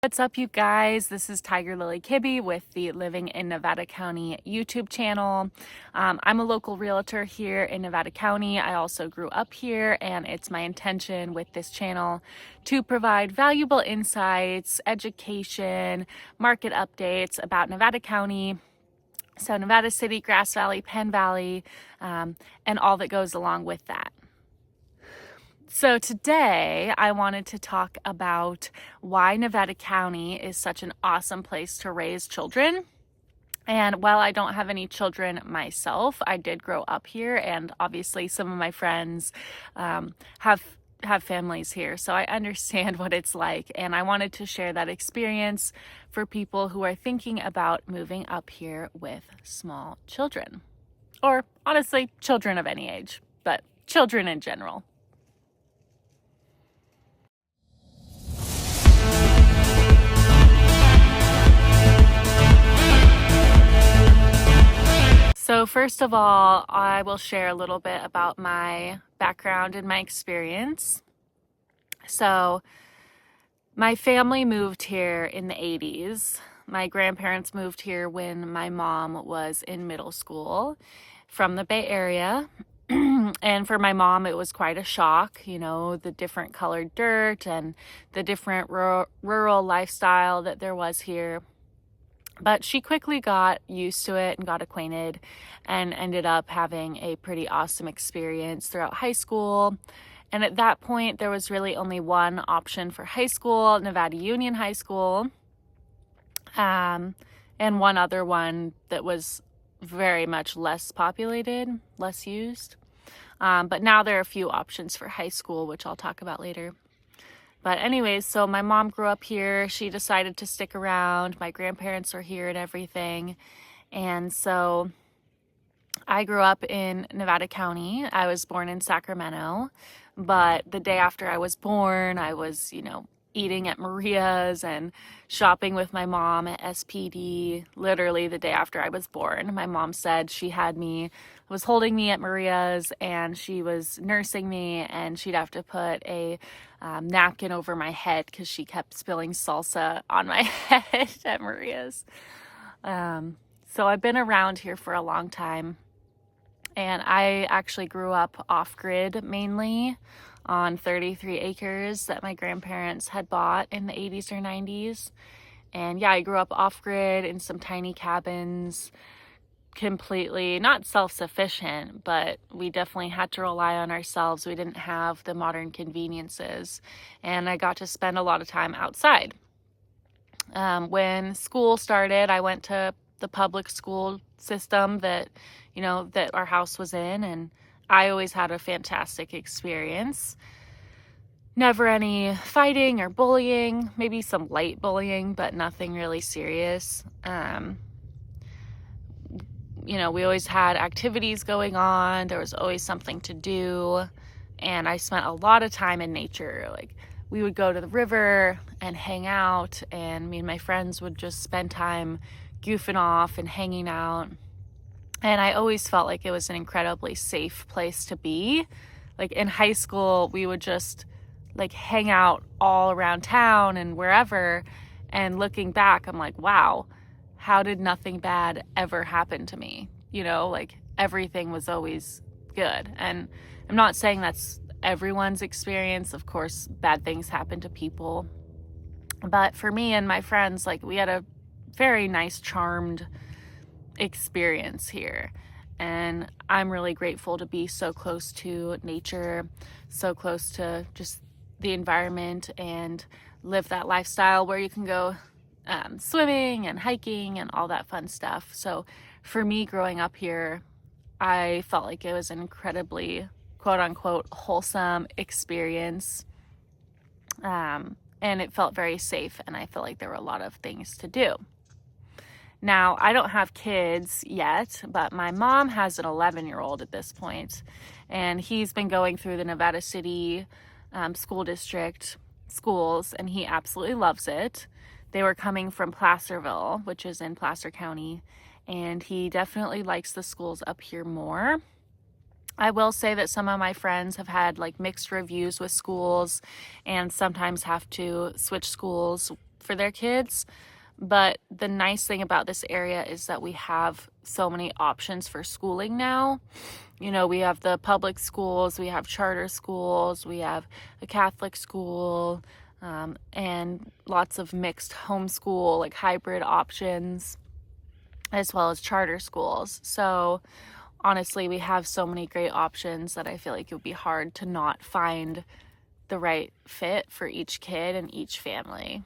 What's up, you guys? This is Tiger.lilie.kibbe with the Living in Nevada County YouTube channel. I'm a local realtor here in Nevada County. I also grew up here, and it's my intention with this channel to provide valuable insights, education, market updates about Nevada County. So Nevada City, Grass Valley, Penn Valley, and all that goes along with that. So today I wanted to talk about why Nevada County is such an awesome place to raise children. And while I don't have any children myself, I did grow up here, and obviously some of my friends have families here, so I understand what it's like, and I wanted to share that experience for people who are thinking about moving up here with small children, or honestly, children of any age, but children in general. So first of all, I will share a little bit about my background and my experience. So my family moved here in the 80s. My grandparents moved here when my mom was in middle school from the Bay Area. And for my mom, it was quite a shock, the different colored dirt and the different rural lifestyle that there was here. But she quickly got used to it and got acquainted and ended up having a pretty awesome experience throughout high school. And at that point, there was really only one option for high school, Nevada Union High School, and one other one that was very much less populated, less used. But now there are a few options for high school, which I'll talk about later. But anyways, so my mom grew up here. She decided to stick around. My grandparents are here and everything. And so I grew up in Nevada County. I was born in Sacramento. But the day after I was born, I was, eating at Maria's and shopping with my mom at SPD. Literally the day after I was born, my mom said she was holding me at Maria's, and she was nursing me, and she'd have to put a napkin over my head because she kept spilling salsa on my head at Maria's. So I've been around here for a long time, and I actually grew up off-grid mainly on 33 acres that my grandparents had bought in the 80s or 90s. And yeah, I grew up off-grid in some tiny cabins, completely not self-sufficient, but we definitely had to rely on ourselves. We didn't have the modern conveniences, and I got to spend a lot of time outside. When school started, I went to the public school system that our house was in, and I always had a fantastic experience. Never any fighting or bullying, maybe some light bullying, but nothing really serious. We always had activities going on. There was always something to do. And I spent a lot of time in nature. Like, we would go to the river and hang out, and me and my friends would just spend time goofing off and hanging out. And I always felt like it was an incredibly safe place to be. Like, in high school, we would just hang out all around town and wherever. And looking back, I'm like, wow, how did nothing bad ever happen to me? Everything was always good. And I'm not saying that's everyone's experience. Of course, bad things happen to people. But for me and my friends, we had a very nice, charmed experience here, and I'm really grateful to be so close to nature, so close to just the environment, and live that lifestyle where you can go swimming and hiking and all that fun stuff. So for me, growing up here, I felt like it was an incredibly quote-unquote wholesome experience, and it felt very safe, and I felt like there were a lot of things to do. Now, I don't have kids yet, but my mom has an 11-year-old at this point, and he's been going through the Nevada City School District schools, and he absolutely loves it. They were coming from Placerville, which is in Placer County, and he definitely likes the schools up here more. I will say that some of my friends have had mixed reviews with schools, and sometimes have to switch schools for their kids. But the nice thing about this area is that we have so many options for schooling now. You know, we have the public schools, we have charter schools, we have a Catholic school, and lots of mixed homeschool, like hybrid options, as well as charter schools. So honestly, we have so many great options that I feel like it would be hard to not find the right fit for each kid and each family.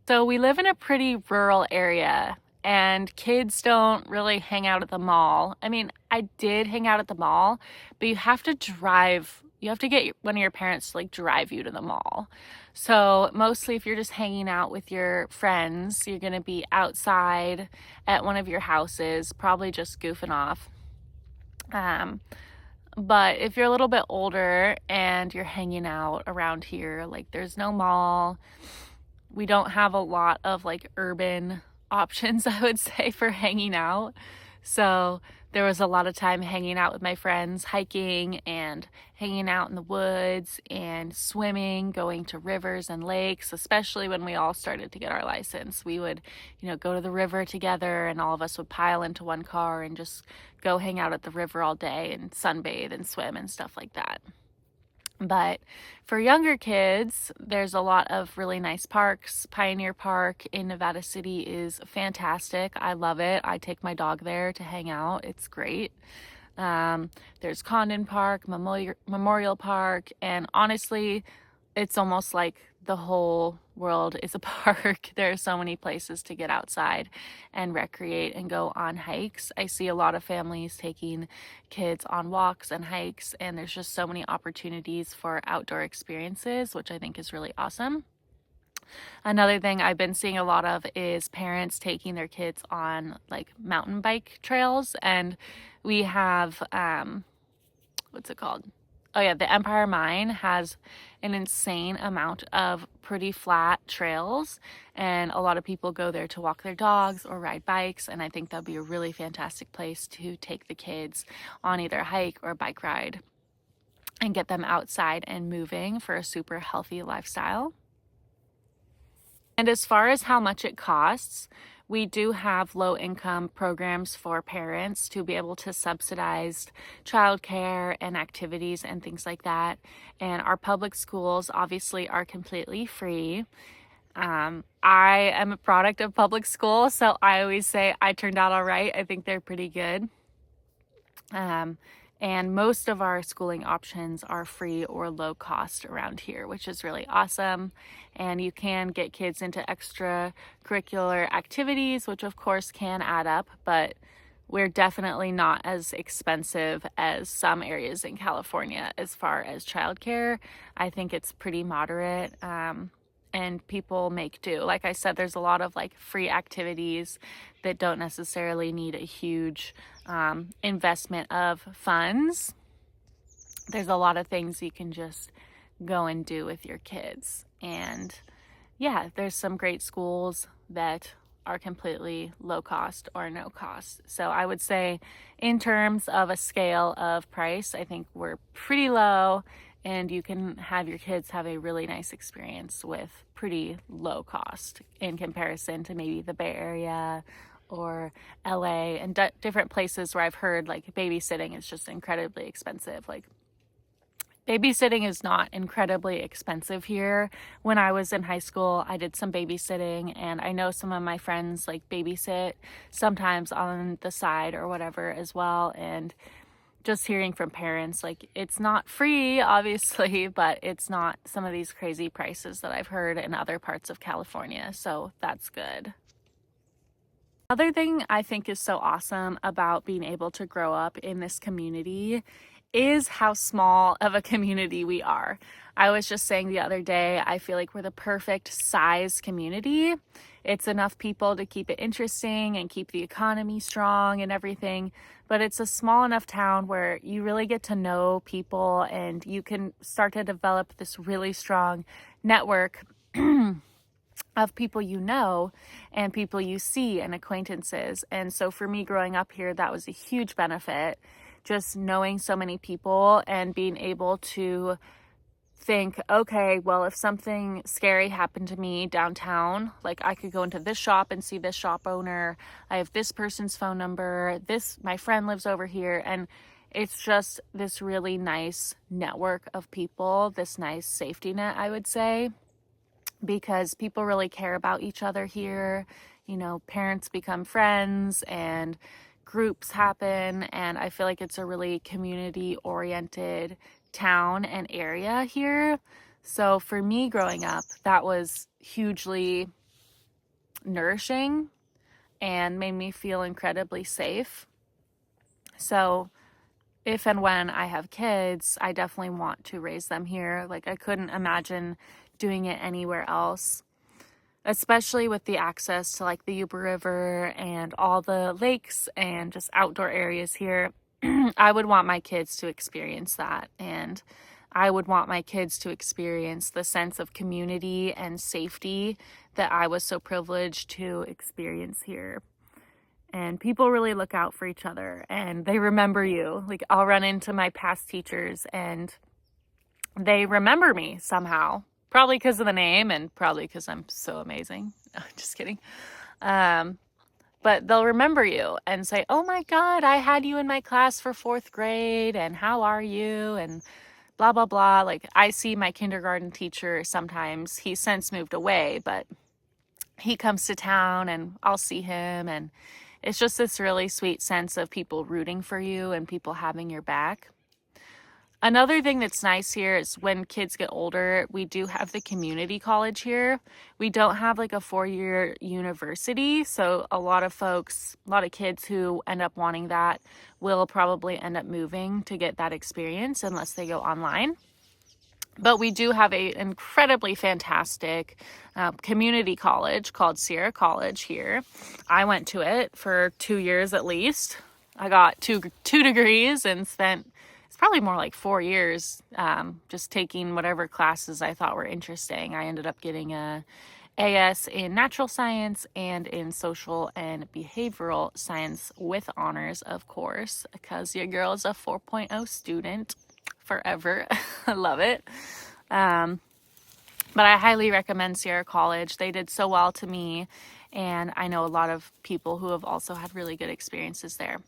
So we live in a pretty rural area, and kids don't really hang out at the mall. I mean, I did hang out at the mall, but you have to drive. You have to get one of your parents to like drive you to the mall. So mostly if you're just hanging out with your friends, you're going to be outside at one of your houses, probably just goofing off. But if you're a little bit older and you're hanging out around here, like there's no mall. We don't have a lot of like urban options, I would say, for hanging out. So there was a lot of time hanging out with my friends, hiking and hanging out in the woods and swimming, going to rivers and lakes, especially when we all started to get our license. We would, go to the river together, and all of us would pile into one car and just go hang out at the river all day and sunbathe and swim and stuff like that. But for younger kids, there's a lot of really nice parks. Pioneer Park in Nevada City is fantastic. I love it. I take my dog there to hang out. It's great. There's Condon Park, Memorial Park, and honestly, it's almost like the whole world is a park. There are so many places to get outside and recreate and go on hikes. I see a lot of families taking kids on walks and hikes, and there's just so many opportunities for outdoor experiences, which I think is really awesome. Another thing I've been seeing a lot of is parents taking their kids on like mountain bike trails, and we have what's it called? Oh yeah, the Empire Mine has an insane amount of pretty flat trails, and a lot of people go there to walk their dogs or ride bikes, and I think that'd be a really fantastic place to take the kids on either a hike or a bike ride and get them outside and moving for a super healthy lifestyle. And as far as how much it costs, we do have low income programs for parents to be able to subsidize childcare and activities and things like that. And our public schools obviously are completely free. I am a product of public school, so I always say I turned out all right. I think they're pretty good. And most of our schooling options are free or low cost around here, which is really awesome. And you can get kids into extracurricular activities, which of course can add up, but we're definitely not as expensive as some areas in California as far as childcare. I think it's pretty moderate. And people make do. Like I said, there's a lot of like free activities that don't necessarily need a huge investment of funds. There's a lot of things you can just go and do with your kids. And yeah, there's some great schools that are completely low cost or no cost. So I would say in terms of a scale of price, I think we're pretty low, and you can have your kids have a really nice experience with pretty low cost in comparison to maybe the Bay Area or LA and different places where I've heard like babysitting is just incredibly expensive. Like babysitting is not incredibly expensive here. When I was in high school, I did some babysitting, and I know some of my friends like babysit sometimes on the side or whatever as well. And just hearing from parents, like it's not free, obviously, but it's not some of these crazy prices that I've heard in other parts of California. So that's good. Other thing I think is so awesome about being able to grow up in this community is how small of a community we are. I was just saying the other day, I feel like we're the perfect size community. It's enough people to keep it interesting and keep the economy strong and everything, but it's a small enough town where you really get to know people, and you can start to develop this really strong network of people you know and people you see and acquaintances. And so for me growing up here, that was a huge benefit, just knowing so many people and being able to think, okay, well, if something scary happened to me downtown, like I could go into this shop and see this shop owner. I have this person's phone number. My friend lives over here. And it's just this really nice network of people, this nice safety net, I would say, because people really care about each other here. You know, parents become friends and groups happen. And I feel like it's a really community oriented town and area here. So for me growing up, that was hugely nourishing and made me feel incredibly safe. So if and when I have kids, I definitely want to raise them here. Like, I couldn't imagine doing it anywhere else, especially with the access to like the Yuba River and all the lakes and just outdoor areas here. I would want my kids to experience that, and I would want my kids to experience the sense of community and safety that I was so privileged to experience here. And people really look out for each other and they remember you. Like, I'll run into my past teachers and they remember me somehow, probably because of the name and probably because I'm so amazing. No, just kidding. But they'll remember you and say, oh my God, I had you in my class for 4th grade and how are you? And blah, blah, blah. Like, I see my kindergarten teacher sometimes. He's since moved away, but he comes to town and I'll see him, and it's just this really sweet sense of people rooting for you and people having your back. Another thing that's nice here is when kids get older, we do have the community college here. We don't have like a 4-year university. So a lot of kids who end up wanting that will probably end up moving to get that experience unless they go online. But we do have an incredibly fantastic community college called Sierra College here. I went to it for 2 years at least. I got two degrees and spent, it's probably more like 4 years, just taking whatever classes I thought were interesting. I ended up getting a AS in natural science and in social and behavioral science with honors, of course, because your girl is a 4.0 student forever. I love it. But I highly recommend Sierra College. They did so well to me, and I know a lot of people who have also had really good experiences there.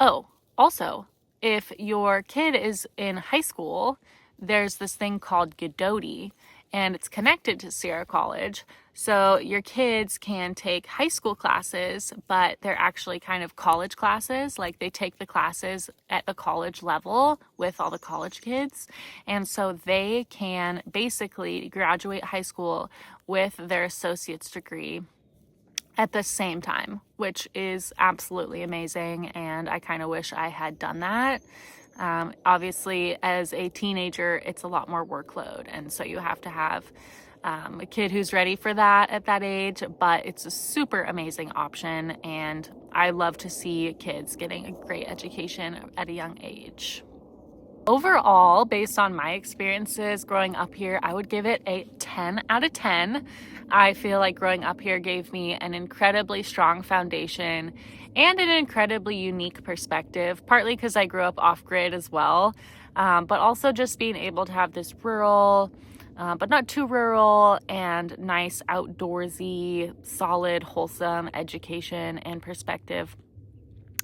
Oh, also, if your kid is in high school, there's this thing called Ghidotti, and it's connected to Sierra College. So your kids can take high school classes, but they're actually kind of college classes. Like, they take the classes at the college level with all the college kids. And so they can basically graduate high school with their associate's degree at the same time, which is absolutely amazing. And I kind of wish I had done that. Obviously, as a teenager, it's a lot more workload. And so you have to have a kid who's ready for that at that age, but it's a super amazing option. And I love to see kids getting a great education at a young age. Overall, based on my experiences growing up here, I would give it a 10 out of 10. I feel like growing up here gave me an incredibly strong foundation and an incredibly unique perspective, partly because I grew up off-grid as well, but also just being able to have this rural, but not too rural, and nice outdoorsy, solid, wholesome education and perspective.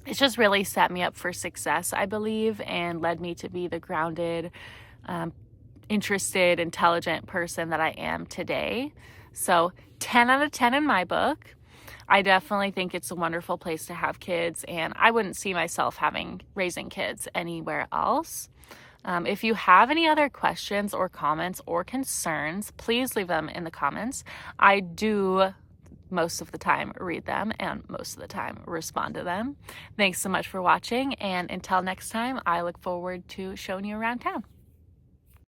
It's just really set me up for success, I believe, and led me to be the grounded, interested, intelligent person that I am today. So 10 out of 10 in my book. I definitely think it's a wonderful place to have kids, and I wouldn't see myself raising kids anywhere else. If you have any other questions or comments or concerns, please leave them in the comments. I do most of the time read them and most of the time respond to them. Thanks so much for watching, and until next time, I look forward to showing you around town.